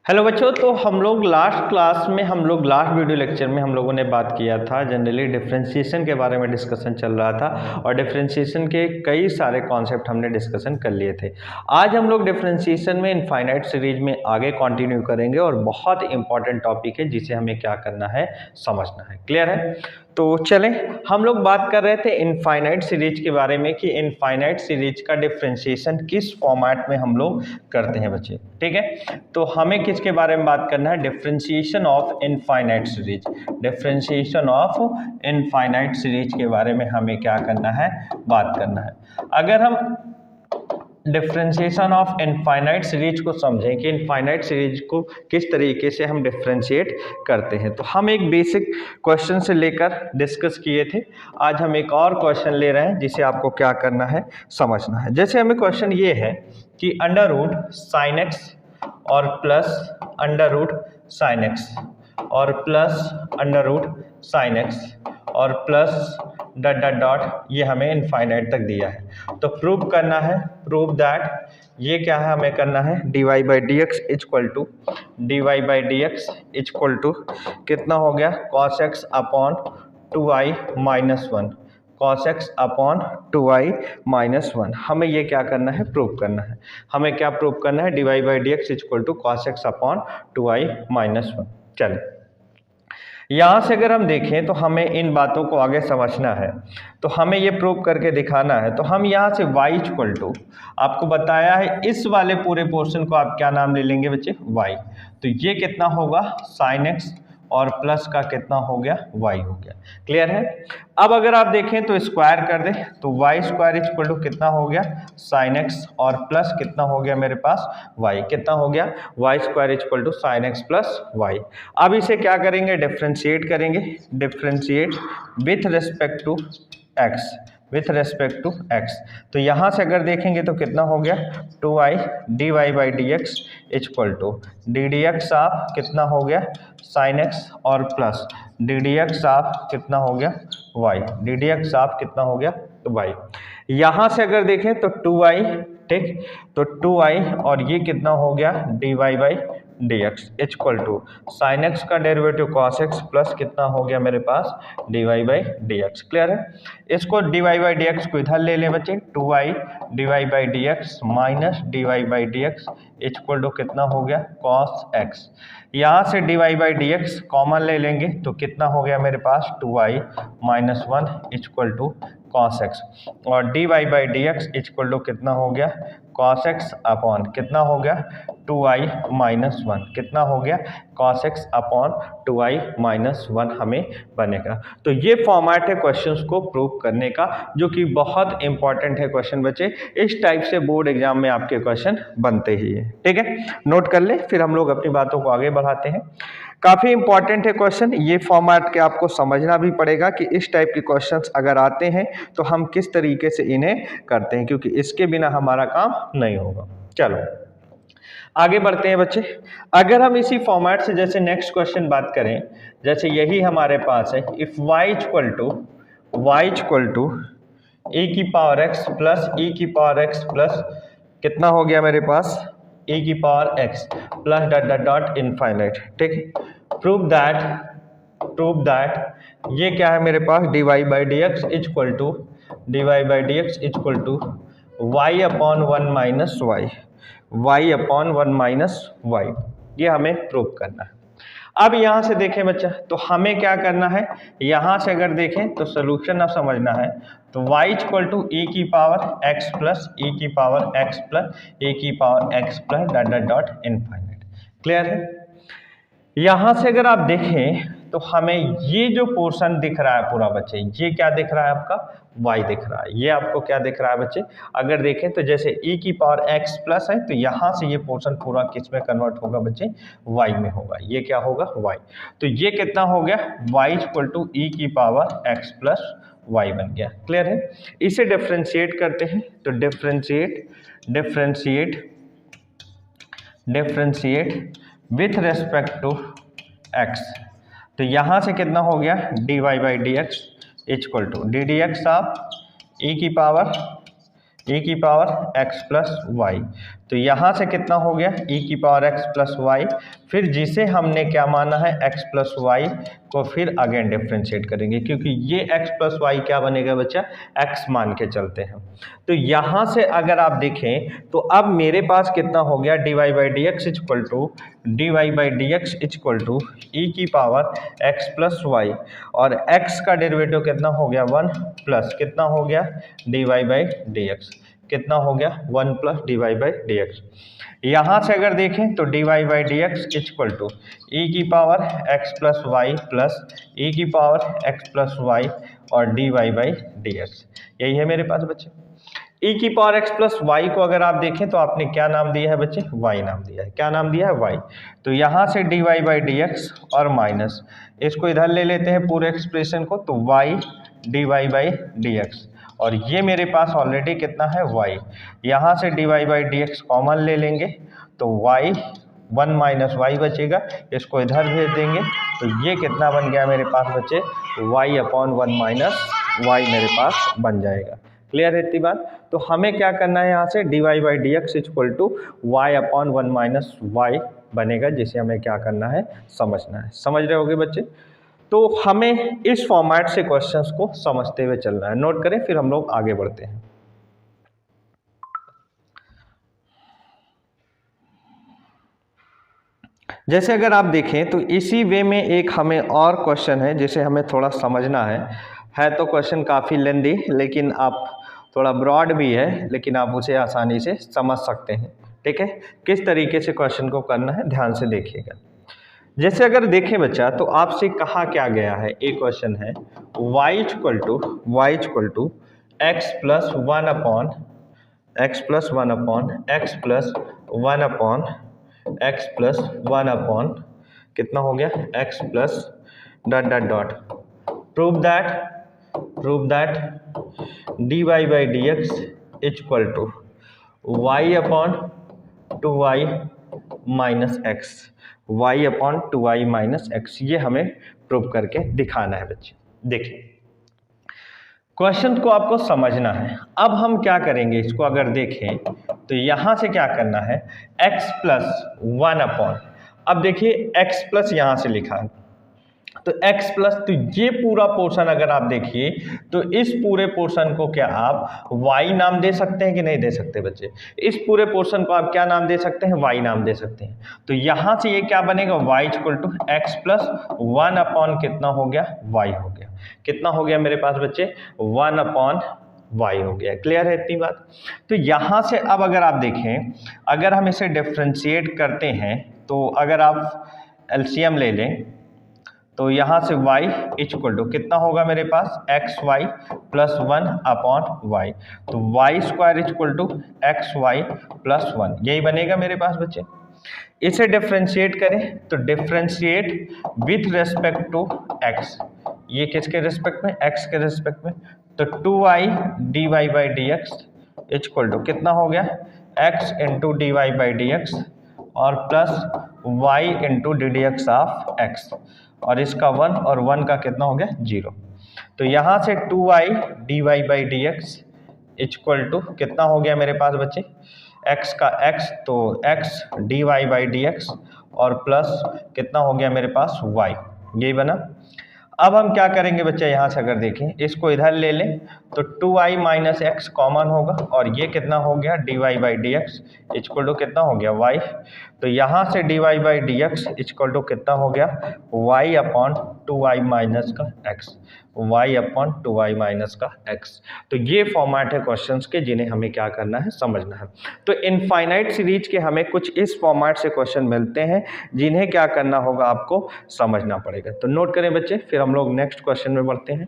Hello बच्चों, तो हम लोग लास्ट वीडियो लेक्चर में हम लोगों ने बात किया था जनरली डिफरेंशिएशन के बारे में डिस्कशन चल रहा था और डिफरेंशिएशन के कई सारे कॉन्सेप्ट हमने डिस्कशन कर लिए थे। आज हम लोग डिफरेंशिएशन में इनफाइनाइट सीरीज में आगे कंटिन्यू करेंगे और बहुत इंपॉर्टेंट टॉपिक है जिसे हमें क्या करना है, समझना है। क्लियर है? तो चलें, हम लोग बात कर रहे थे इनफाइनाइट सीरीज के बारे में कि इनफाइनाइट सीरीज का डिफरेंशिएशन किस फॉर्मेट में हम लोग करते हैं बच्चे। ठीक है, तो हमें किसके बारे में बात करना है? Differentiation of infinite series. Differentiation of infinite series के बारे में हमें क्या करना है, बात करना है। अगर हम डिफरेंशिएशन ऑफ इनफाइनाइट सीरीज को समझें कि इनफाइनाइट सीरीज को किस तरीके से हम डिफरेंशिएट करते हैं, तो हम एक बेसिक क्वेश्चन से लेकर डिस्कस किए थे। आज हम एक और क्वेश्चन ले रहे हैं जिसे आपको क्या करना है, समझना है। जैसे हमें क्वेश्चन ये है कि अंडर रूट साइन एक्स और plus under root sine x और plus under root sine x और प्लस डॉट डॉट डॉट, ये हमें इनफाइनाइट तक दिया है। तो प्रूव करना है, प्रूव दैट ये क्या है, हमें करना है dy by D x equal to कितना हो गया, cos x upon 2i minus 1, cos x upon 2i minus 1। हमें ये क्या करना है, प्रूव करना है। हमें क्या प्रूव करना है? dy by D x equal to cos x upon 2i minus 1। चलिए, यहाँ से अगर हम देखें तो हमें इन बातों को आगे समझना है, तो हमें ये प्रूव करके दिखाना है। तो हम यहाँ से y इक्वल टू, आपको बताया है इस वाले पूरे पोर्शन को आप क्या नाम ले लेंगे बच्चे, y। तो ये कितना होगा, sin x और प्लस का कितना हो गया, y हो गया। क्लियर है? अब अगर आप देखें तो स्क्वायर कर दें तो y स्क्वायर इक्वल टू कितना हो गया, sin x और प्लस कितना हो गया मेरे पास, y। कितना हो गया, y square equal to sin x plus y। अब इसे क्या करेंगे, डिफरेंशिएट करेंगे। Differentiate with respect to x, with respect to x। तो यहाँ से अगर देखेंगे तो कितना हो गया, 2i dy by D x equal to D D X आप कितना हो गया, sin x और प्लस डी डी एक्स आप कितना हो गया, y। डी डी एक्स आप कितना हो गया, तो y। यहाँ से अगर देखें तो 2i, ठीक, तो 2i और ये कितना हो गया, dy by D x equal to sine X का डेरिवेटिव cos x प्लस कितना हो गया मेरे पास, dy by D X. Clear है? इसको dy बाई डी एक्स को इधर ले लें बच्चे, 2i dy by D X minus dy by D x equal to कितना हो गया, cos x। यहाँ से dy by D X common ले लेंगे तो कितना हो गया मेरे पास, 2i minus 1 equal to cos x और dy by D x equal to कितना हो गया, cos x अपॉन कितना हो गया, 2i माइनस 1। कितना हो गया, cos x upon 2i minus 1 हमें बनेगा। तो ये फॉर्मेट है क्वेश्चंस को प्रूव करने का, जो कि बहुत इंपॉर्टेंट है क्वेश्चन बच्चे। इस टाइप से बोर्ड एग्जाम में आपके क्वेश्चन बनते ही है। ठीक है, नोट कर ले, फिर हम लोग अपनी बातों को आगे बढ़ाते हैं। काफ़ी इंपॉर्टेंट है क्वेश्चन, ये फॉर्मेट के आपको समझना भी पड़ेगा कि इस टाइप के क्वेश्चंस अगर आते हैं तो हम किस तरीके से इन्हें करते हैं, क्योंकि इसके बिना हमारा काम नहीं होगा। चलो आगे बढ़ते हैं बच्चे। अगर हम इसी फॉर्मेट से जैसे नेक्स्ट क्वेश्चन बात करें, जैसे यही हमारे पास है, if y equal to e की पावर x प्लस e की पावर x प्लस कितना हो गया मेरे पास, e की power x plus dot dot dot infinite. ठीक, प्रूव दैट ये क्या है मेरे पास, dy by D x equal to y upon 1 minus y upon 1 minus y। ये हमें प्रूव करना है। अब यहाँ से देखें बच्चा, तो हमें क्या करना है, यहाँ से अगर देखें तो सोल्यूशन अब समझना है। तो y इक्वल टू e की पावर x प्लस e की पावर x प्लस e की power x plus dot dot dot infinite. Clear है? यहाँ से अगर आप देखें तो हमें ये जो पोर्शन दिख रहा है पूरा बच्चे, ये क्या दिख रहा है आपका, y दिख रहा है। ये आपको क्या दिख रहा है बच्चे, अगर देखें तो जैसे e की पावर x प्लस है तो यहाँ से ये पोर्शन पूरा किस में कन्वर्ट होगा बच्चे, y में होगा। ये क्या होगा, y। तो ये कितना हो गया, y इक्वल टू e की पावर x प्लस y बन गया। क्लियर है? इसे डिफरेंशिएट करते हैं तो differentiate with respect to x। तो यहाँ से कितना हो गया, dy by D x equal to D D X आप e की पावर x प्लस y। तो यहाँ से कितना हो गया e की पावर x प्लस वाई, फिर जिसे हमने क्या माना है x प्लस वाई को फिर अगेन डिफ्रेंशिएट करेंगे, क्योंकि ये x प्लस वाई क्या बनेगा बच्चा, x मान के चलते हैं। तो यहाँ से अगर आप देखें तो अब मेरे पास कितना हो गया dy by D x equal to e की पावर x प्लस वाई, और x का डेरिवेटिव कितना हो गया 1 प्लस कितना हो गया dy बाई डी एक्स, कितना हो गया 1 plus dy by D x. यहाँ से अगर देखें तो dy by D x equal to e की power x plus y plus e की पावर x प्लस वाई और dy बाई डी एक्स, यही है मेरे पास बच्चे। e की पावर x प्लस वाई को अगर आप देखें तो आपने क्या नाम दिया है बच्चे, y नाम दिया है, क्या नाम दिया है y। तो यहाँ से dy बाई डी एक्स और माइनस इसको इधर ले लेते हैं पूरे एक्सप्रेशन को, तो y dy by D x, और ये मेरे पास ऑलरेडी कितना है y, यहाँ से dy by D X common ले लेंगे तो y 1 माइनस वाई बचेगा, इसको इधर भेज देंगे तो ये कितना बन गया मेरे पास बच्चे y अपॉन 1 माइनस वाई मेरे पास बन जाएगा। क्लियर है इतनी बात। तो हमें क्या करना है, यहाँ से dy by D x equal to Y upon 1 minus Y बनेगा, जिसे हमें क्या करना है समझना है। समझ रहे होगे बच्चे। तो हमें इस फॉर्मेट से क्वेश्चंस को समझते हुए चलना है, नोट करें फिर हम लोग आगे बढ़ते हैं। जैसे अगर आप देखें तो इसी वे में एक हमें और क्वेश्चन है जिसे हमें थोड़ा समझना है तो क्वेश्चन काफ़ी लेंदी, लेकिन आप थोड़ा ब्रॉड भी है, लेकिन आप उसे आसानी से समझ सकते हैं। ठीक है, किस तरीके से क्वेश्चन को करना है ध्यान से देखिएगा। जैसे अगर देखें बच्चा तो आपसे कहा क्या गया है, एक क्वेश्चन है y equal to X plus one upon X plus one upon कितना हो गया x plus dot dot dot, prove that dy by D x equal to Y upon two Y minus X, y upon two Y minus X, ये हमें prove करके दिखाना है बच्चे। देखिए क्वेश्चन को आपको समझना है। अब हम क्या करेंगे, इसको अगर देखें तो यहाँ से क्या करना है x प्लस वन अपॉन, अब देखिए x प्लस यहाँ से लिखा है तो x प्लस, तो ये पूरा पोर्शन अगर आप देखिए तो इस पूरे पोर्शन को क्या आप y नाम दे सकते हैं कि नहीं दे सकते बच्चे, इस पूरे पोर्शन को आप क्या नाम दे सकते हैं, y नाम दे सकते हैं। तो यहाँ से ये क्या बनेगा y equal to X plus one upon कितना हो गया y हो गया, कितना हो गया मेरे पास बच्चे 1 अपॉन y हो गया। क्लियर है इतनी बात। तो यहाँ से अब अगर आप देखें, अगर हम इसे डिफ्रेंशिएट करते हैं तो अगर आप एलसीएम ले लें तो यहाँ से y इक्वल टू कितना होगा मेरे पास x y plus one upon y, तो y square equal to x y plus one, यही बनेगा मेरे पास बच्चे। इसे डिफ्रेंशिएट करें तो differentiate with respect to x, ये किसके रेस्पेक्ट में, x के रेस्पेक्ट में, तो 2y dy by D x equal to कितना हो गया x into d y by D x और plus y into d D x of x, और इसका 1 और 1 का कितना हो गया 0। तो यहाँ से 2y dy by D x equal to कितना हो गया मेरे पास बच्चे x का x, तो x dy by D x और प्लस कितना हो गया मेरे पास y, यही बना। अब हम क्या करेंगे बच्चे, यहाँ से अगर देखें इसको इधर ले लें तो 2y माइनस एक्स कॉमन होगा और ये कितना हो गया dy by D x equal to कितना हो गया y, तो यहाँ से dy by D x equal to कितना हो गया y upon two Y minus का x, y upon two Y minus का x। तो ये फॉर्मेट है क्वेश्चंस के जिन्हें हमें क्या करना है समझना है। तो इनफाइनाइट सीरीज के हमें कुछ इस फॉर्मेट से क्वेश्चन मिलते हैं जिन्हें क्या करना होगा आपको समझना पड़ेगा। तो नोट करें बच्चे, फिर हम लोग नेक्स्ट क्वेश्चन में बढ़ते हैं।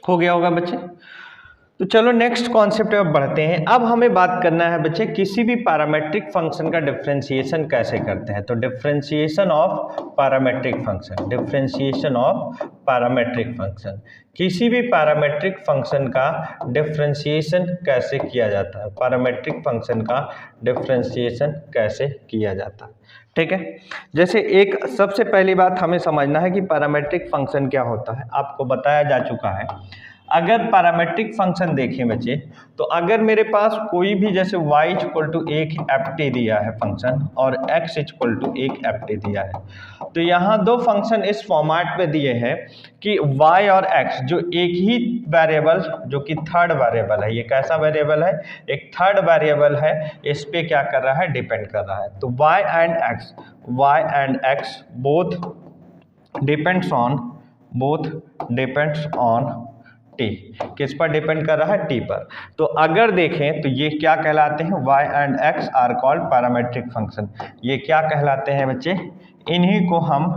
हो गया होगा बच्चे। तो चलो नेक्स्ट कॉन्सेप्ट में बढ़ते हैं। अब हमें बात करना है बच्चे किसी भी पैरामेट्रिक फंक्शन का डिफरेंशिएशन कैसे करते हैं। तो differentiation of parametric function, differentiation of parametric function, किसी भी पैरामेट्रिक फंक्शन का डिफरेंशिएशन कैसे किया जाता है, पैरामेट्रिक फंक्शन का डिफरेंशिएशन कैसे किया जाता है। ठीक है, जैसे एक सबसे पहली बात हमें समझना है कि पैरामेट्रिक फंक्शन क्या होता है। आपको बताया जा चुका है, अगर पैरामेट्रिक फंक्शन देखें बच्चे, तो अगर मेरे पास कोई भी जैसे y इक्वल टू एक एफ टी दिया है फंक्शन और x इक्वल टू एक एफ टी दिया है, तो यहाँ दो फंक्शन इस फॉर्मेट में दिए हैं कि y और x जो एक ही वेरिएबल जो कि थर्ड वेरिएबल है, ये कैसा वेरिएबल है, एक थर्ड वेरिएबल है, इस पे क्या कर रहा है, डिपेंड कर रहा है। तो y and x both depends on T, किस पर डिपेंड कर रहा है, टी पर। तो अगर देखें तो ये क्या कहलाते हैं, y and x are called parametric function. ये क्या कहलाते हैं बच्चे, इन्हीं को हम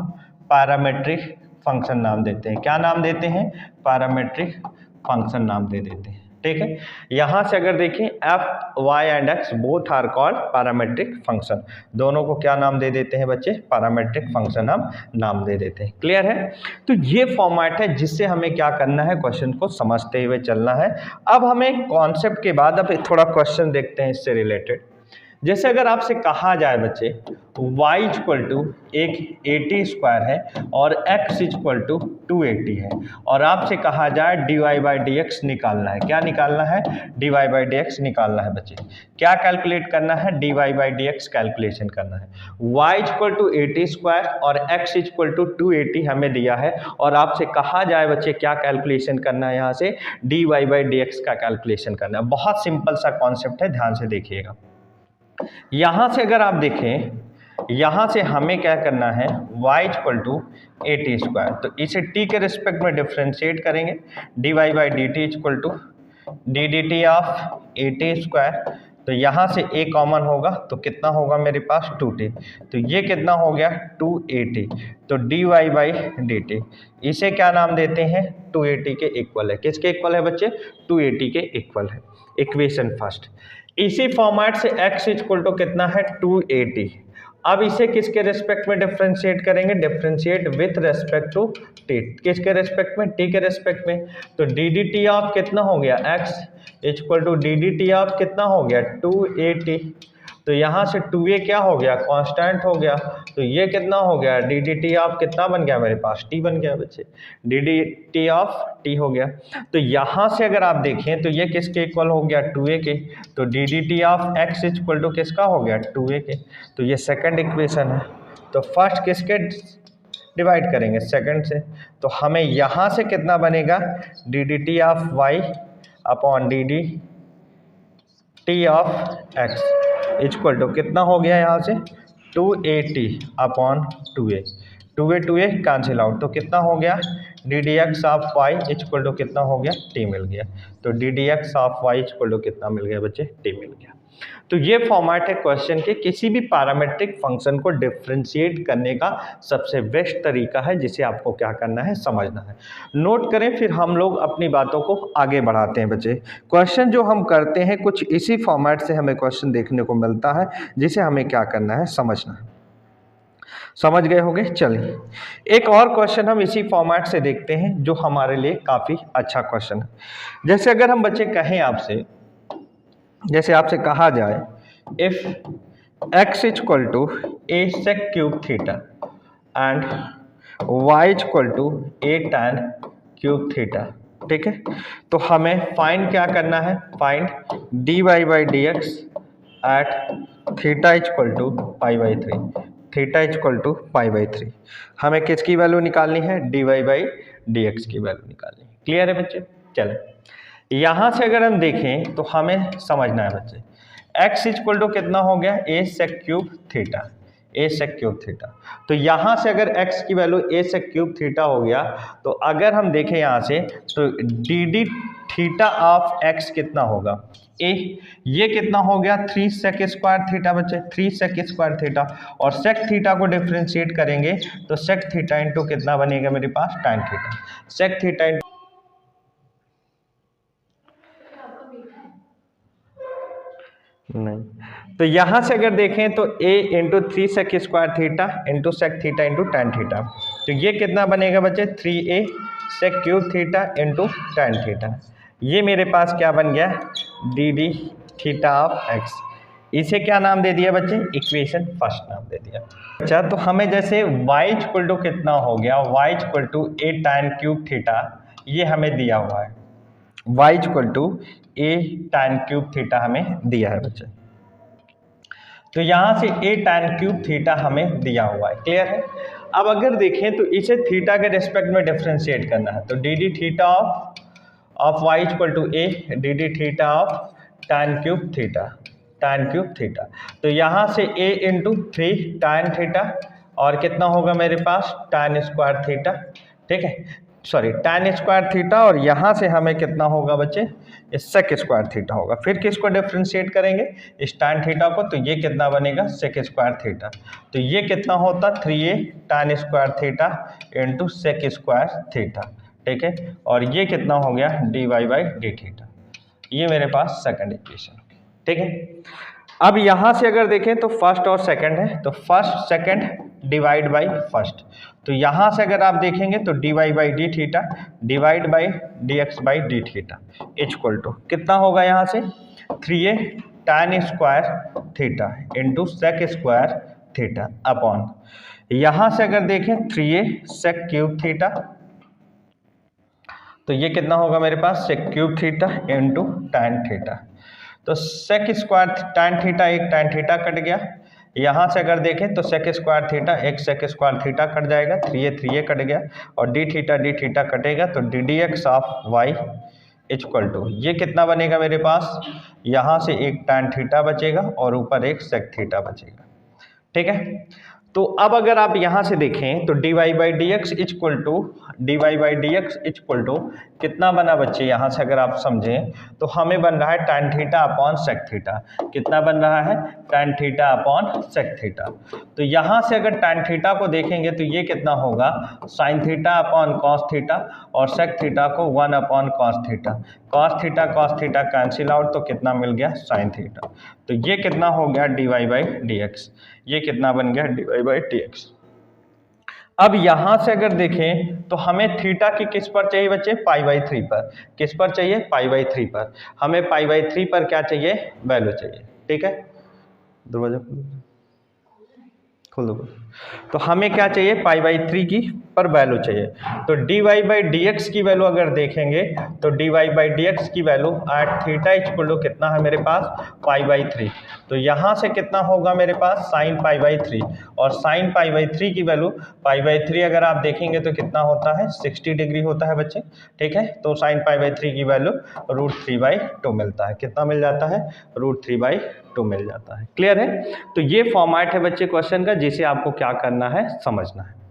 पैरामेट्रिक फंक्शन नाम देते हैं। क्या नाम देते हैं, पैरामेट्रिक फंक्शन नाम दे देते हैं। ठीक है, यहाँ से अगर देखें f y and x both are called parametric function, दोनों को क्या नाम दे देते हैं बच्चे, पैरामेट्रिक फंक्शन हम नाम दे देते हैं। क्लियर है, तो ये फॉर्मेट है जिससे हमें क्या करना है, क्वेश्चन को समझते हुए चलना है। अब हमें कॉन्सेप्ट के बाद अब थोड़ा क्वेश्चन देखते हैं इससे रिलेटेड। जैसे अगर आपसे कहा जाए बच्चे y इक्वल टू एक 80 स्क्वायर है और x इक्वल टू 280 है, और आपसे कहा जाए dy बाई डी एक्स निकालना है। क्या निकालना है, dy बाई डी एक्स निकालना है बच्चे। क्या कैलकुलेट करना है, dy by D x calculation करना है। y इक्वल टू 80 स्क्वायर और x इक्वल टू 280 हमें दिया है, और आपसे कहा जाए बच्चे क्या कैलकुलेशन करना है, यहाँ से dy बाई डी एक्स का कैलकुलेशन करना है। बहुत सिंपल सा कॉन्सेप्ट है, ध्यान से देखिएगा। यहाँ से अगर आप देखें, यहाँ से हमें क्या करना है, y इक्वल टू 80 स्क्वायर, तो इसे t के रिस्पेक्ट में डिफ्रेंशिएट करेंगे। dy by D T equal to D D T of 80 square, तो यहाँ से a कॉमन होगा तो कितना होगा मेरे पास 2t, तो ये कितना हो गया 280, तो dy बाई डी टी, इसे क्या नाम देते हैं, 280 के इक्वल है। किसके इक्वल है बच्चे, 280 के इक्वल है। इक्वेशन फर्स्ट, इसी फॉर्मेट से x इक्वल टू कितना है 280। अब इसे किसके रेस्पेक्ट में डिफरेंशिएट करेंगे, differentiate with respect to T, किसके रेस्पेक्ट में, टी के रेस्पेक्ट में। तो डी डी टी ऑफ कितना हो गया, x equal to D D T of कितना हो गया 280, तो यहाँ से 2a क्या हो गया, कांस्टेंट हो गया, तो ये कितना हो गया, डी डी टी ऑफ कितना बन गया मेरे पास, t बन गया बच्चे, D D T of t हो गया। तो यहाँ से अगर आप देखें तो ये किसके इक्वल हो गया, 2a के, तो D D T of x equal to किसका हो गया, 2a के। तो ये सेकंड इक्वेशन है, तो फर्स्ट किसके डिवाइड करेंगे, सेकंड से, तो हमें यहाँ से कितना बनेगा, D D T of y upon D D T of x equal to कितना हो गया, यहाँ से 280 upon 2a, 2a cancel out, तो कितना हो गया, D D x of Y equal to कितना हो गया, t मिल गया। तो D D x of Y equal to कितना मिल गया बच्चे, t मिल गया। तो ये फॉर्मेट है क्वेश्चन के, किसी भी पैरामेट्रिक फंक्शन को डिफरेंशिएट करने का सबसे बेस्ट तरीका है, जिसे आपको क्या करना है, समझना है। नोट करें, फिर हम लोग अपनी बातों को आगे बढ़ाते हैं बच्चे। क्वेश्चन जो हम करते हैं कुछ इसी फॉर्मेट से हमें क्वेश्चन देखने को मिलता है, जिसे हमें क्या करना है, समझना है। समझ गए होंगे। चलिए एक और क्वेश्चन हम इसी फॉर्मेट से देखते हैं, जो हमारे लिए काफ़ी अच्छा क्वेश्चन है। जैसे अगर हम बच्चे कहें आपसे, जैसे आपसे कहा जाए if x equal to a sec cube theta and y equal to a tan cube theta, ठीक है, तो हमें फाइंड क्या करना है, find dy by D X at theta equal to pi by 3, theta equal to pi by 3। हमें किसकी value निकालनी है, dy बाई डी एक्स की वैल्यू निकालनी है। क्लियर है बच्चे। चलें यहाँ से अगर हम देखें तो हमें समझना है बच्चे, x इक्वल टू कितना हो गया, a sec cube theta, a sec cube theta. तो यहाँ से अगर x की value a sec cube theta हो गया, तो अगर हम देखें यहाँ से तो D D theta of x कितना होगा, a, ये कितना हो गया 3 सेक स्क्वायर थीटा बच्चे, 3 सेक स्क्वायर थीटा, और सेक थीटा को डिफ्रेंशिएट करेंगे तो सेक थीटा इंटू कितना बनेगा मेरे पास, tan थीटा, सेक थीटा नहीं। तो यहाँ से अगर देखें तो a into 3 sec square theta into sec theta into tan theta, तो ये कितना बनेगा बच्चे 3a sec cube theta into tan theta. ये मेरे पास क्या बन गया D D theta of x। इसे क्या नाम दे दिया बच्चे, इक्वेशन फर्स्ट नाम दे दिया। अच्छा, तो हमें जैसे y इक्वल टू कितना हो गया, y equal to a tan cube theta, ये हमें दिया हुआ है। y equal to a tan cube theta हमें दिया है बच्चे। तो यहाँ से a tan क्यूब थीटा हमें दिया हुआ है, क्लियर है। अब अगर देखें तो इसे थीटा के रेस्पेक्ट में डिफरेंशिएट करना है, तो D D theta of y equal to a D D theta of tan cube theta, tan cube theta. तो यहाँ से a इंटू 3 tan थीटा और कितना होगा मेरे पास tan स्क्वायर थीटा, ठीक है, सॉरी tan स्क्वायर थीटा, और यहाँ से हमें कितना होगा बच्चे सेक स्क्वायर थीटा होगा। फिर किसको डिफरेंशिएट करेंगे, इस tan थीटा को, तो ये कितना बनेगा सेक स्क्वायर थीटा। तो ये कितना होता 3a tan square theta into sec square theta, ठीक है, और ये कितना हो गया dy बाई डी थीटा। ये मेरे पास सेकंड इक्वेशन, ठीक है। अब यहाँ से अगर देखें तो फर्स्ट और सेकंड है, तो first second divide by first, तो यहाँ से अगर आप देखेंगे तो d y by d theta divide by D x by d theta equal to कितना होगा यहाँ से 3a tan square theta into sec square theta upon, यहाँ से अगर देखें 3a सेक क्यूब थीटा, तो ये कितना होगा मेरे पास sec cube theta into tan theta. तो सेक स्क्वायर tan थीटा एक tan थीटा कट गया, यहाँ से अगर देखें तो सेक स्क्वायर थीटा एक सेक स्क्वायर थीटा कट जाएगा, 3a कट गया, और डी थीटा कटेगा, तो D D x of Y equal to ये कितना बनेगा मेरे पास, यहाँ से एक tan थीटा बचेगा और ऊपर एक सेक थीटा बचेगा, ठीक है। तो अब अगर आप यहाँ से देखें तो d y by D x equal to कितना बना बच्चे, यहाँ से अगर आप समझें तो हमें बन रहा है tan theta upon sec theta. कितना बन रहा है tan theta upon sec theta. तो यहाँ से अगर tan थीटा को देखेंगे तो ये कितना होगा sign theta upon cos theta, और सेक थीटा को 1 upon cos theta. Cos theta cancel out, तो कितना मिल गया साइन थीटा। तो ये कितना हो गया d y by D x, ये कितना बन गया d y by D x. अब यहाँ से अगर देखें तो हमें थीटा की किस पर चाहिए बच्चे, पाई बाई 3 पर। किस पर चाहिए, पाई बाई 3 पर। हमें पाई बाई 3 पर क्या चाहिए, वैल्यू चाहिए, ठीक है। दरवाजा खोल दो। तो हमें क्या चाहिए पाई बाई 3 की पर वैल्यू चाहिए। तो d y by D x की वैल्यू अगर देखेंगे तो d y by D x की value at theta equal to कितना है मेरे पास पाई बाई 3। तो यहाँ से कितना होगा मेरे पास साइन पाई बाई 3, और साइन पाई बाई 3 की वैल्यू पाई बाई 3 अगर आप देखेंगे तो कितना होता है 60 डिग्री होता है बच्चे, ठीक है। तो साइन पाई बाई 3 की वैल्यू √3/2 मिलता है। कितना मिल जाता है √3/2 मिल जाता है। क्लियर है। तो ये फॉर्मेट है बच्चे क्वेश्चन का, जिसे आपको क्या करना है समझना है।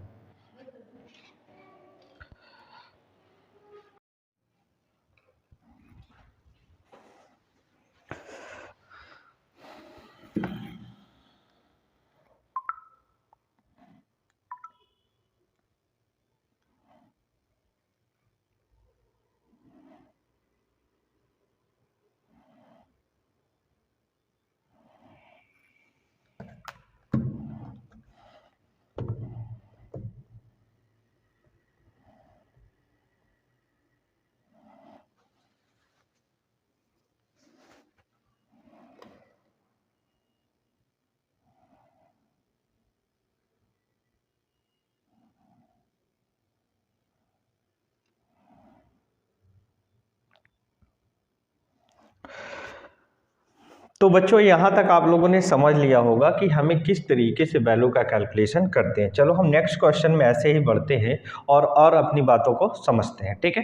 तो बच्चों यहाँ तक आप लोगों ने समझ लिया होगा कि हमें किस तरीके से वैल्यू का कैलकुलेशन करते हैं। चलो हम नेक्स्ट क्वेश्चन में ऐसे ही बढ़ते हैं और अपनी बातों को समझते हैं, ठीक है।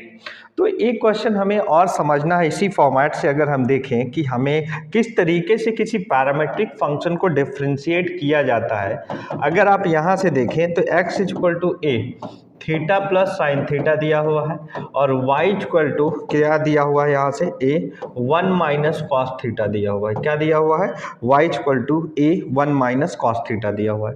तो एक क्वेश्चन हमें और समझना है इसी फॉर्मेट से, अगर हम देखें कि हमें किस तरीके से किसी पैरामीट्रिक फंक्शन को डिफ्रेंशिएट किया जाता है। अगर आप यहाँ से देखें तो x equal to a theta plus sine theta दिया हुआ है, और y इक्वल टू क्या दिया हुआ है यहाँ से a 1 माइनस कॉस थीटा दिया हुआ है। क्या दिया हुआ है? y equal to a 1 minus cos theta दिया हुआ है।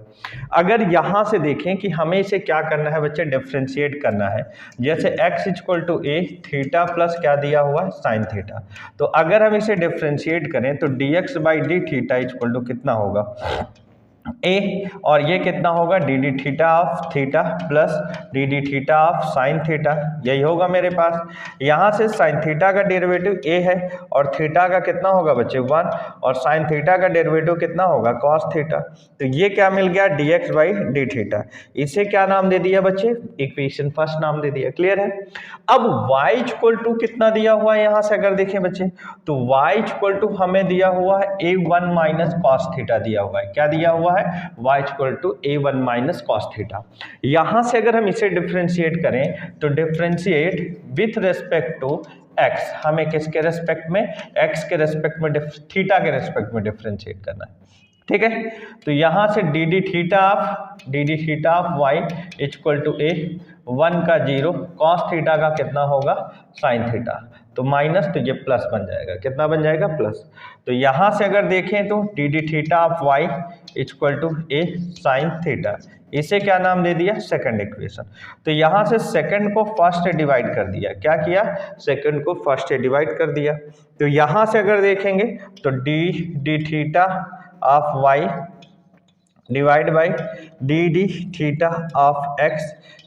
अगर यहाँ से देखें कि हमें इसे क्या करना है बच्चे, डिफ्रेंशिएट करना है। जैसे x equal to a theta plus क्या दिया हुआ है, साइन थीटा। तो अगर हम इसे डिफ्रेंशिएट करें तो dx by d theta equal to कितना होगा, a, और ये कितना होगा, d D theta of theta plus D D theta of sine theta. यही होगा मेरे पास। यहाँ से साइन थीटा का डेरिवेटिव a है, और थीटा का कितना होगा बच्चे 1, और साइन थीटा का डेरिवेटिव कितना होगा, कॉस थीटा। तो ये क्या मिल गया, dx बाई डी थीटा। इसे क्या नाम दे दिया बच्चे, इक्वेशन फर्स्ट नाम दे दिया। क्लियर है? अब y इक्वल टू कितना दिया हुआ है, यहाँ से अगर देखें बच्चे तो y इक्वल टू हमें दिया हुआ है a1 माइनस कॉस थीटा दिया हुआ है। क्या दिया हुआ है, y equal to a1 minus cos theta. यहाँ से अगर हम इसे डिफ्रेंशिएट करें तो differentiate with respect to x, हमें किसके रेस्पेक्ट में, x के रेस्पेक्ट में, थीटा के रेस्पेक्ट में डिफ्रेंशिएट करना है। ठीक है? तो यहाँ से d D theta of y equal to a 1 का 0 कॉस थीटा का कितना होगा, साइन थीटा, तो माइनस, तो ये प्लस बन जाएगा। कितना बन जाएगा, प्लस। तो यहाँ से अगर देखें तो D D theta of y equal to a sine theta. इसे क्या नाम दे दिया, सेकंड इक्वेशन। तो यहाँ से सेकंड को फर्स्ट से डिवाइड कर दिया। क्या किया, सेकंड को फर्स्ट से डिवाइड कर दिया। तो यहाँ से अगर देखेंगे तो D D theta of y divide by d D theta of x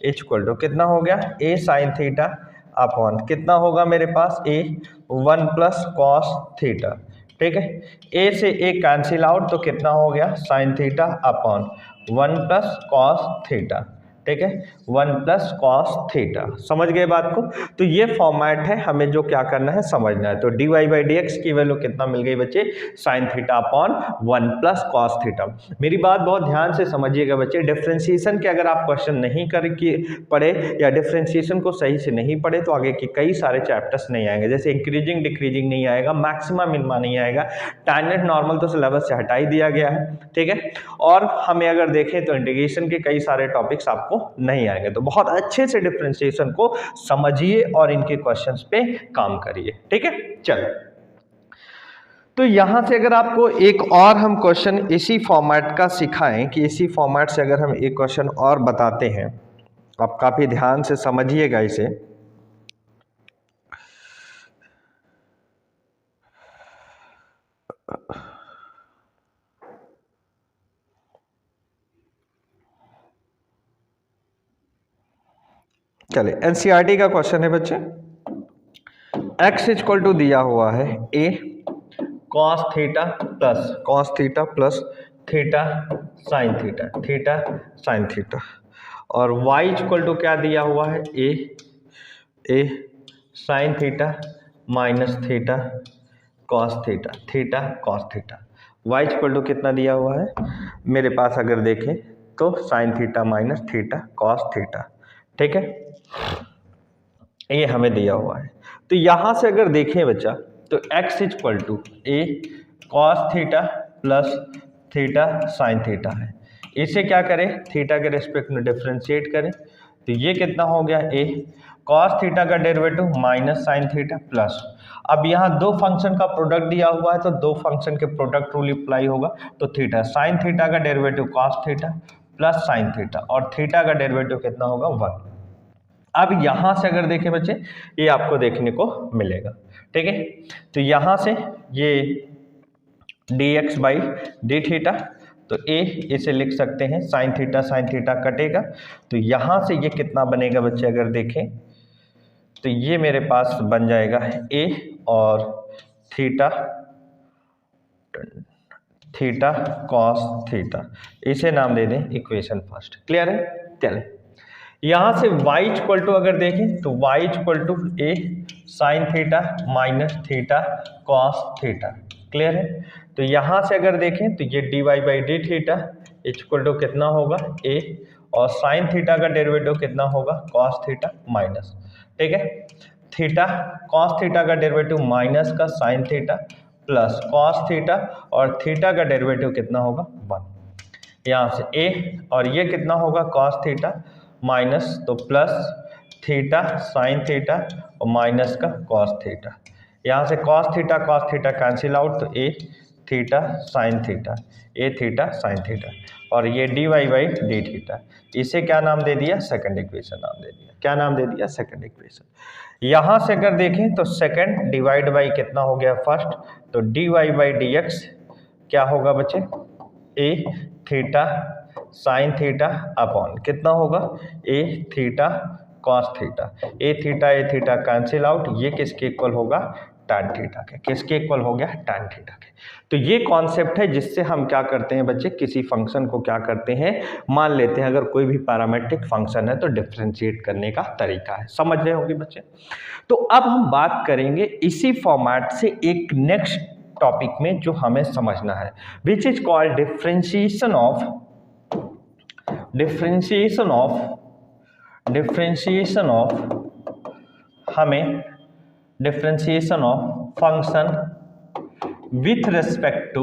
equal to कितना हो गया, a साइन थीटा अपॉन कितना होगा मेरे पास, a 1 प्लस कॉस थीटा। ठीक है? a से a कैंसिल आउट, तो कितना हो गया, sign theta upon 1 plus cos theta. ठीक है, 1 प्लस कॉस थीटा। समझ गए बात को? तो ये फॉर्मेट है, हमें जो क्या करना है समझना है। तो d y by D x की वैल्यू कितना मिल गई बच्चे, sine theta upon 1 plus cos theta. मेरी बात बहुत ध्यान से समझिएगा बच्चे, डिफ्रेंशिएशन के अगर आप क्वेश्चन नहीं कर पढ़े या डिफ्रेंशिएशन को सही से नहीं पढ़े तो आगे के कई सारे चैप्टर्स नहीं आएंगे। जैसे इंक्रीजिंग डिक्रीजिंग नहीं आएगा, मैक्सिमा मिनिमा नहीं आएगा, टैंजेंट नॉर्मल तो सिलेबस से हटा ही दिया गया है। ठीक है? और हमें अगर देखें तो इंटीग्रेशन के कई सारे टॉपिक्स आपको नहीं आएंगे। तो बहुत अच्छे से डिफरेंशिएशन को समझिए और इनके क्वेश्चंस पे काम करिए। ठीक है? चलो, तो यहां से अगर आपको एक और हम क्वेश्चन इसी फॉर्मेट का सिखाएं कि इसी फॉर्मेट से अगर हम एक क्वेश्चन और बताते हैं, आप काफी ध्यान से समझिएगा इसे। चलिए, एनसीईआरटी का क्वेश्चन है बच्चे। x इक्वल टू दिया हुआ है a cos theta plus theta sine theta, और y इक्वल टू क्या दिया हुआ है, a sine theta minus theta cos theta. y equal to कितना दिया हुआ है मेरे पास, अगर देखें तो sine theta minus theta cos theta. ठीक है, ये हमें दिया हुआ है। तो यहां से अगर देखें बच्चा तो x equal to a cos theta plus theta sine theta है। इसे क्या करें, थीटा के रेस्पेक्ट में डिफरेंशिएट करें। तो ये कितना हो गया, a कॉस थीटा का derivative minus sine theta plus, अब यहाँ दो फंक्शन का प्रोडक्ट दिया हुआ है तो दो फंक्शन के प्रोडक्ट रूल अप्लाई होगा। तो थीटा साइन थीटा का derivative cos theta plus sine theta, और थीटा का डेरिवेटिव कितना होगा, 1। अब यहां से अगर देखें बच्चे, ये आपको देखने को मिलेगा। ठीक है? तो यहां से ये dx बाई डी थीटा, तो a इसे लिख सकते हैं साइन थीटा कटेगा। तो यहां से ये कितना बनेगा बच्चे, अगर देखें तो ये मेरे पास बन जाएगा a और थीटा कॉस थीटा। इसे नाम दे दें इक्वेशन फर्स्ट। क्लियर है? चलें, यहां से y इक्वल टू अगर देखें तो y equal to a sine theta minus theta cos theta. Clear है? तो यहां से अगर देखें तो ये dy by d theta equal to कितना होगा, a, और साइन थीटा का डेरिवेटिव कितना होगा, कॉस थीटा माइनस। ठीक है, थीटा कॉस थीटा का डेरिवेटिव माइनस का sine theta plus cos theta, और थीटा का डेरिवेटिव कितना होगा, 1। यहाँ से a, और ये कितना होगा, कॉस थीटा माइनस तो प्लस थीटा साइन थीटा और माइनस का कॉस थीटा। यहाँ से कॉस थीटा कैंसिल आउट, तो a theta sine theta, a theta sine theta, और ये d y by d theta. इसे क्या नाम दे दिया? सेकंड इक्वेशन नाम दे दिया। क्या नाम दे दिया? Second equation. यहाँ से अगर देखें तो सेकंड डिवाइड बाई कितना हो गया फर्स्ट, तो d y by D x क्या होगा बच्चे? A theta sine theta upon कितना होगा? A theta cos theta. A theta cancel out, ये किसके इक्वल होगा? टैन थीटा के। किसके इक्वल हो गया? टैन थीटा के। तो ये कॉन्सेप्ट है जिससे हम क्या करते हैं बच्चे, किसी फंक्शन को क्या करते हैं, मान लेते हैं अगर कोई भी पैरामेट्रिक फंक्शन है तो डिफरेंशिएट करने का तरीका है। समझ रहे होंगे बच्चे। तो अब हम बात करेंगे इसी फॉर्मेट से एक नेक्स्ट टॉपिक में जो हमें समझना है, which is called differentiation of function with respect to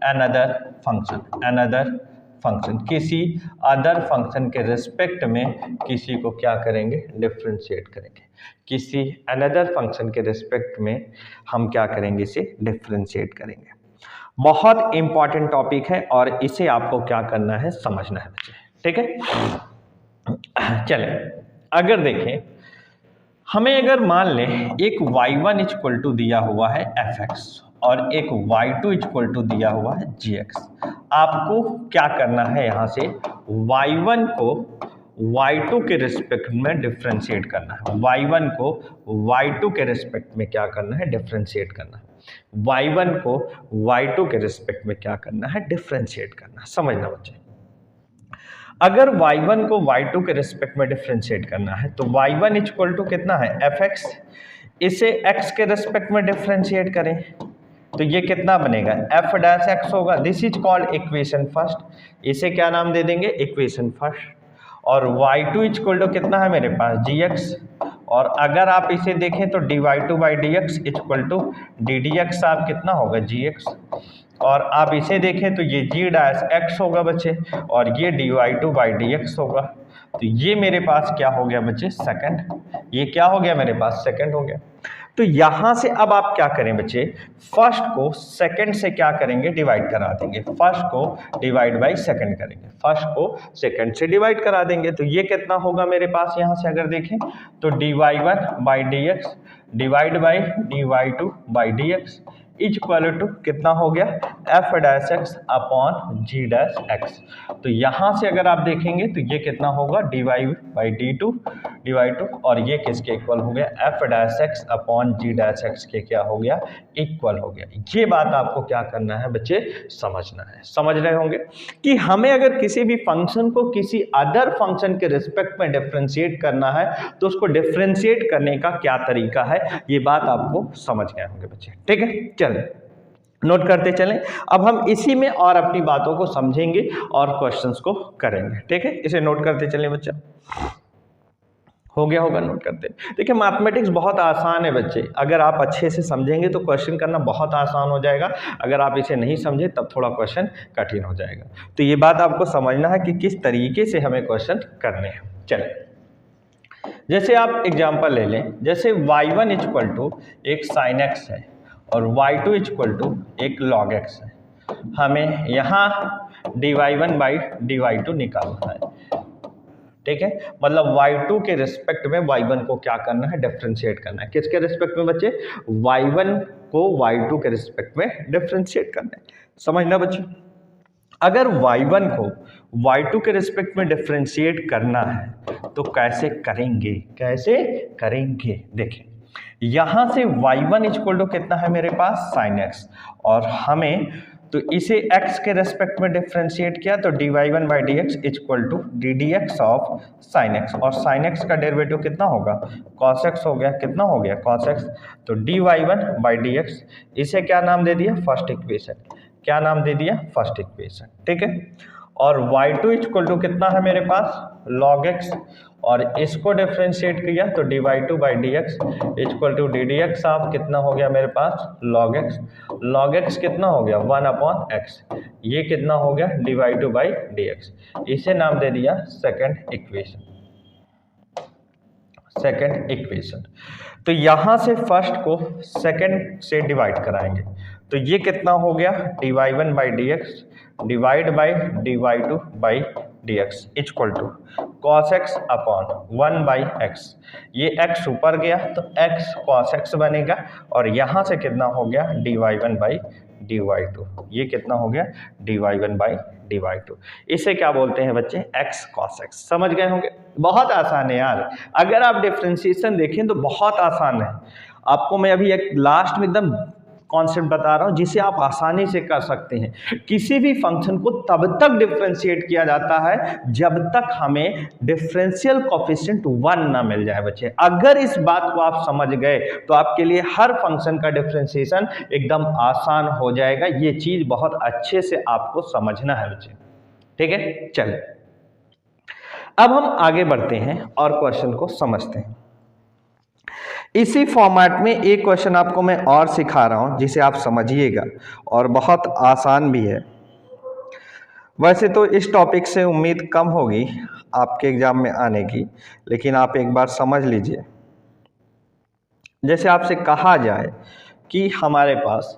another function, किसी अदर फंक्शन के रिस्पेक्ट में किसी को क्या करेंगे? डिफरेंशिएट करेंगे। किसी अनदर फंक्शन के रिस्पेक्ट में हम क्या करेंगे? इसे डिफरेंशिएट करेंगे। बहुत इंपॉर्टेंट टॉपिक है और इसे आपको क्या करना है? समझना है बच्चे। ठीक है, चले अगर देखें, हमें अगर मान लें एक y1 इक्वल टू दिया हुआ है fx और एक y2 इक्वल टू दिया हुआ है gx, आपको क्या करना है? यहाँ से y1 को y2 के रिस्पेक्ट में डिफरेंशिएट करना है। y1 को y2 के रिस्पेक्ट में क्या करना है? डिफरेंशिएट करना है। y1 को y2 के रिस्पेक्ट में क्या करना है? डिफरेंशिएट करना है। समझना बच्चे, अगर y1 को y2 के रिस्पेक्ट में डिफरेंशिएट करना है तो y1 इक्वल टू कितना है? fx, इसे x के रिस्पेक्ट में डिफरेंशिएट करें तो ये कितना बनेगा? f डैश x होगा। This is called equation first. इसे क्या नाम दे देंगे? Equation first. और y2 इक्वल टू कितना है मेरे पास? gx, और अगर आप इसे देखें तो dy2 by dx equal to ddx आप कितना होगा? gx, और आप इसे देखें तो ये g डैश x होगा बच्चे, और ये dy2 बाई dx होगा। तो ये मेरे पास क्या हो गया बच्चे? सेकंड। ये क्या हो गया मेरे पास? सेकंड हो गया। तो यहां से अब आप क्या करें बच्चे? फर्स्ट को सेकंड से क्या करेंगे? डिवाइड करा देंगे। फर्स्ट को डिवाइड बाई सेकंड करेंगे, फर्स्ट को सेकंड से डिवाइड करा देंगे। तो ये कितना होगा मेरे पास? यहां से अगर देखें तो dy1 by dx divide by dy2 by dx equal to कितना हो गया? f डैश x अपॉन g डैश x। तो यहाँ से अगर आप देखेंगे तो ये कितना होगा? dy बाई dy2 और ये किसके इक्वल हो गया? f डैश x अपॉन g डैश x के क्या हो गया? इक्वल हो गया। ये बात आपको क्या करना है बच्चे? समझना है। समझ रहे होंगे कि हमें अगर किसी भी फंक्शन को किसी अदर फंक्शन के रिस्पेक्ट में डिफरेंशिएट करना है तो उसको डिफरेंशिएट करने का क्या तरीका है, ये बात आपको समझ गए होंगे बच्चे। ठीक है, चलें नोट करते चलें। अब हम इसी में और अपनी बातों को समझेंगे और क्वेश्चंस को करेंगे। ठीक है, इसे नोट करते चलें बच्चा। हो गया होगा? नोट करते। देखिए मैथमेटिक्स बहुत आसान है बच्चे, अगर आप अच्छे से समझेंगे तो क्वेश्चन करना बहुत आसान हो जाएगा। अगर आप इसे नहीं समझे तब थोड़ा क्वेश्चन कठिन हो जाएगा। तो ये बात आपको समझना है कि किस तरीके से हमें क्वेश्चन करने हैं। चलें, जैसे आप एग्जाम्पल ले लें, जैसे y1 इक्वल टू एक साइन x है और y2 इक्वल टू एक लॉग x है। हमें यहाँ dy1 बाई dy2 निकालना है। ठीक है, मतलब y2 के रिस्पेक्ट में y1 को क्या करना है? डिफरेंशिएट करना है। किसके रिस्पेक्ट में बच्चे? y1 को y2 के रिस्पेक्ट में डिफरेंशिएट करना है। समझना बच्चे, अगर y1 को y2 के रिस्पेक्ट में डिफरेंशिएट करना है तो कैसे करेंगे? कैसे करेंगे? देखें, यहाँ से y1 इक्वल टू कितना है मेरे पास? साइन x, और हमें तो इसे x के रेस्पेक्ट में डिफरेंशिएट किया तो dy1 by dx equal to ddx of sine x, और साइन x का डेरिवेटिव कितना होगा? cos x हो गया। कितना हो गया? cos x। तो dy1 बाई dx, इसे क्या नाम दे दिया? First equation. क्या नाम दे दिया? First equation. ठीक है, और y2 इक्वल टू कितना है मेरे पास? log x, और इसको डिफ्रेंशिएट किया तो dy2 by D x equal to D D x of कितना हो गया मेरे पास log x, log x कितना हो गया 1/x, ये कितना हो गया dy2 बाई डी एक्स, इसे नाम दे दिया सेकंड इक्वेशन। सेकंड इक्वेशन, तो यहां से फर्स्ट को सेकंड से डिवाइड कराएंगे, तो ये कितना हो गया dy1 by D x divide by dy2 by D x equal to cos x upon 1 by x, ये x ऊपर गया तो x कॉस एक्स बनेगा, और यहाँ से कितना हो गया dy1 बाई dy2, ये कितना हो गया dy1 बाई dy2, इसे क्या बोलते हैं बच्चे x cos x। समझ गए होंगे, बहुत आसान है यार, अगर आप डिफ्रेंशिएशन देखें तो बहुत आसान है। आपको मैं अभी एक लास्ट में एकदम कॉन्सेप्ट बता रहा हूं जिसे आप आसानी से कर सकते हैं। किसी भी फंक्शन को तब तक डिफरेंशिएट किया जाता है जब तक हमें डिफरेंशियल कोएफिशिएंट 1 ना मिल जाए बच्चे। अगर इस बात को आप समझ गए तो आपके लिए हर फंक्शन का डिफरेंशिएशन एकदम आसान हो जाएगा। ये चीज बहुत अच्छे से आपको समझना है बच्चे, ठीक है। चलिए अब हम आगे बढ़ते हैं और क्वेश्चन को समझते हैं। इसी फॉर्मेट में एक क्वेश्चन आपको मैं और सिखा रहा हूं जिसे आप समझिएगा, और बहुत आसान भी है। वैसे तो इस टॉपिक से उम्मीद कम होगी आपके एग्जाम में आने की, लेकिन आप एक बार समझ लीजिए। जैसे आपसे कहा जाए कि हमारे पास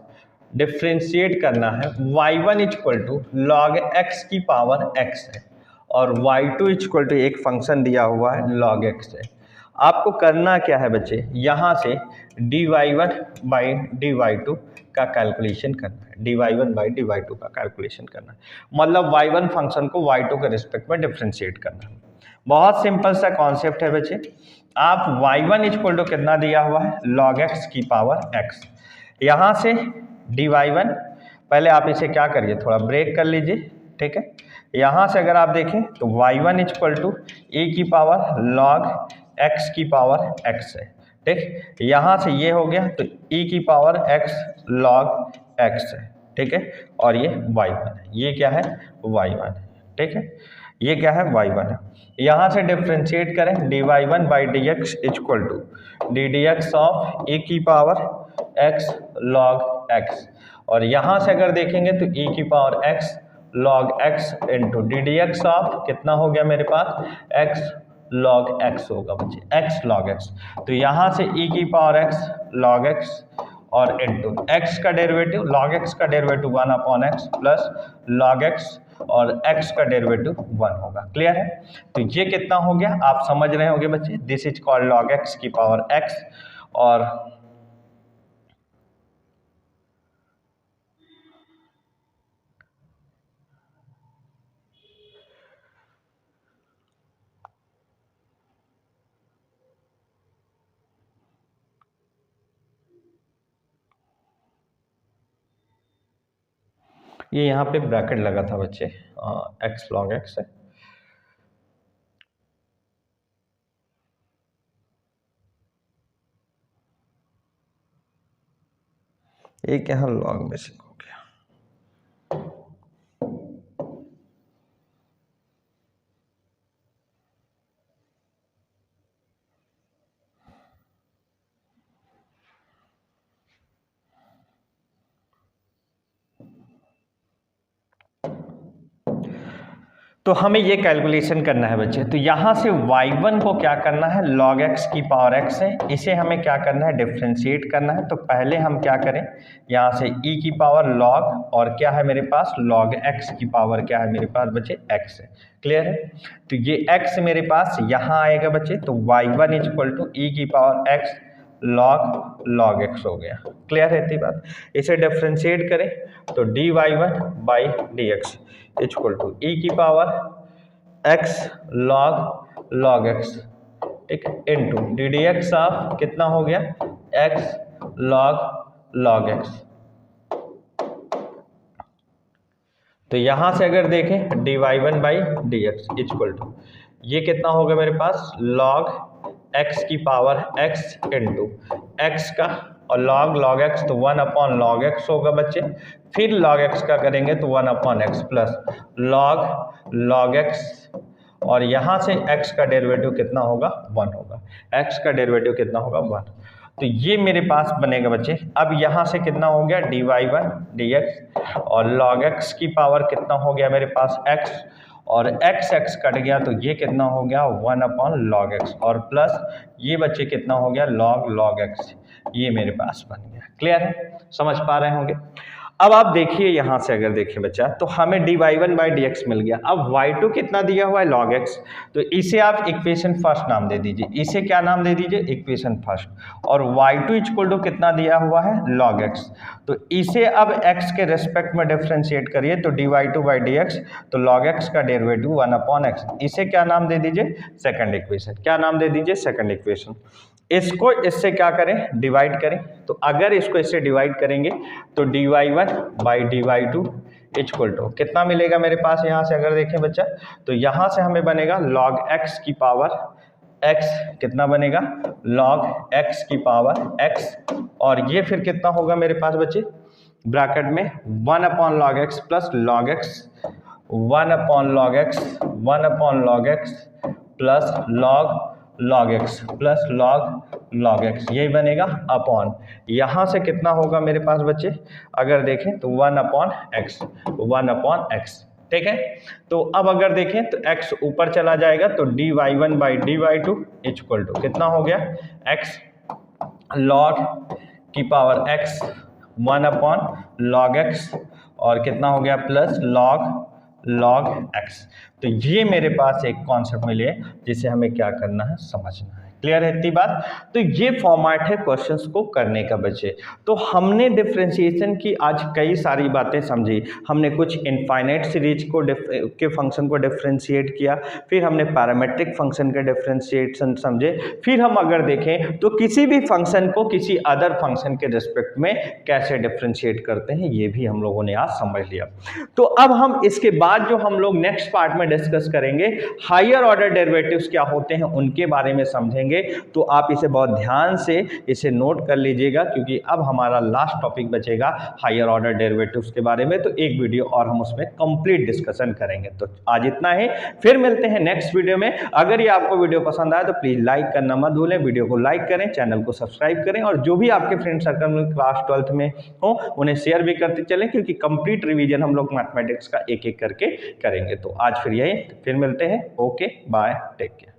डिफ्रेंशिएट करना है y1 equal to log x की पावर x है, और y2 इक्वल टू एक फंक्शन दिया हुआ है log x है। आपको करना क्या है बच्चे, यहाँ से dy1 बाई dy2 का कैलकुलेशन करना है, dy1 बाई dy2 का कैलकुलेशन करना है, मतलब y1 फंक्शन को y2 के रिस्पेक्ट में डिफ्रेंशिएट करना है। बहुत सिंपल सा कॉन्सेप्ट है बच्चे। आप y1 इक्वल टू कितना दिया हुआ है log x की पावर x, यहाँ से dy1, पहले आप इसे क्या करिए थोड़ा ब्रेक कर लीजिए, ठीक है। यहाँ से अगर आप देखें तो y1 इक्वल टू e की पावर log x की पावर x है, ठीक। यहाँ से ये हो गया तो e की पावर x log x है, ठीक है, और ये y1 है, ये क्या है y1 है, ठीक है, ये क्या है y1 है। यहाँ से डिफ्रेंशिएट करें dy1 by D x equal to D D x of e की पावर x log x, और यहाँ से अगर देखेंगे तो e की power x log x into d D x of कितना हो गया मेरे पास x log x होगा बच्चे, x log x। तो यहाँ से e की पावर x log x और इंटू x का डेरिवेटिव log x का derivative 1/x plus log x और x का डेरिवेटिव 1 होगा। क्लियर है, तो ये कितना हो गया आप समझ रहे होंगे बच्चे, this is called log x की पावर x, और ये यहाँ पे ब्रैकेट लगा था बच्चे, x log x है। एक यहाँ log बेसिक हो गया। तो हमें ये कैलकुलेशन करना है बच्चे, तो यहाँ से y1 को क्या करना है log x की पावर x है, इसे हमें क्या करना है डिफ्रेंशिएट करना है। तो पहले हम क्या करें, यहाँ से e की पावर log और क्या है मेरे पास log x की पावर क्या है मेरे पास बच्चे x है। क्लियर है, तो ये x मेरे पास यहाँ आएगा बच्चे, तो y1 इक्वल टू e की पावर x log x हो गया। क्लियर है इतनी बात। इसे डिफ्रेंशिएट करें तो dy1 by D x equal to e की पावर x log x, ठीक, into d D x of कितना हो गया x log x। तो यहां से अगर देखें dy1 by D x equal to ये कितना होगा मेरे पास log x की पावर x इंटू x का और log x तो 1/log x होगा बच्चे, फिर log x का करेंगे तो 1/x प्लस log x और यहाँ से x का डेरिवेटिव कितना होगा 1 होगा, x का डेरिवेटिव कितना होगा 1। तो ये मेरे पास बनेगा बच्चे। अब यहाँ से कितना हो गया dy1 dx और log x की पावर कितना हो गया मेरे पास x और x कट गया तो ये कितना हो गया 1/log x और प्लस ये बच्चे कितना हो गया log x, ये मेरे पास बन गया। क्लियर है, समझ पा रहे होंगे। अब आप देखिए यहाँ से अगर देखिए बच्चा तो हमें dy1/dx मिल गया। अब y2 कितना दिया हुआ है log x, तो इसे आप इक्वेशन फर्स्ट नाम दे दीजिए, इसे क्या नाम दे दीजिए इक्वेशन फर्स्ट। और y2 इक्वल टू कितना दिया हुआ है log x, तो इसे अब x के रेस्पेक्ट में डिफरेंशिएट करिए तो dy2/dx तो log x का डेरिवेटिव 1/x, इसे क्या नाम दे दीजिए सेकंड इक्वेशन। क्या नाम दे दीजिए सेकंड इक्वेशन। इसको इससे क्या करें डिवाइड करें, तो अगर इसको इससे डिवाइड करेंगे तो dy1/dy2 इक्वल टू कितना मिलेगा मेरे पास। यहाँ से अगर देखें बच्चा तो यहाँ से हमें बनेगा log x की पावर x, कितना बनेगा log x की पावर x और ये फिर कितना होगा मेरे पास बच्चे ब्रैकेट में 1/log x plus log x 1/log x plus log x plus log x, यही बनेगा अपॉन यहाँ से कितना होगा मेरे पास बच्चे अगर देखें तो 1/x, ठीक है। तो अब अगर देखें तो x ऊपर चला जाएगा तो dy1/dy2 इक्वल टू कितना हो गया x log की पावर x 1/log x और कितना हो गया प्लस log x। तो ये मेरे पास एक कॉन्सेप्ट मिले है जिसे हमें क्या करना है समझना है। क्लियर है इतनी बात। तो ये फॉर्मेट है क्वेश्चंस को करने का बच्चे। तो हमने डिफरेंशिएशन की आज कई सारी बातें समझी। हमने कुछ इनफाइनाइट सीरीज को के फंक्शन को डिफरेंशिएट किया, फिर हमने पैरामेट्रिक फंक्शन के डिफरेंशिएशन समझे, फिर हम अगर देखें तो किसी भी फंक्शन को किसी अदर फंक्शन के रिस्पेक्ट में कैसे डिफरेंशिएट करते हैं ये भी हम लोगों ने आज समझ लिया। तो अब हम इसके बाद जो हम लोग नेक्स्ट पार्ट में डिस्कस करेंगे हायर ऑर्डर डेरिवेटिव्स क्या होते हैं उनके बारे में समझेंगे। तो आप इसे बहुत ध्यान से इसे नोट कर लीजिएगा क्योंकि अब हमारा लास्ट टॉपिक बचेगा हायर ऑर्डर डेरिवेटिव्स के बारे में। तो एक वीडियो और हम उसमें कंप्लीट डिस्कशन करेंगे। तो आज इतना ही, फिर मिलते हैं नेक्स्ट वीडियो में। अगर ये आपको वीडियो पसंद आए तो प्लीज लाइक करना मत भूलें, वीडियो को लाइक करें, चैनल को सब्सक्राइब करें और जो भी आपके फ्रेंड सर्कल में क्लास 12th में हो उन्हें शेयर भी करते चलें क्योंकि कंप्लीट रिवीजन हम लोग मैथमेटिक्स का एक एक करके करेंगे। तो आज फिर यही, फिर मिलते हैं। Okay bye, take care.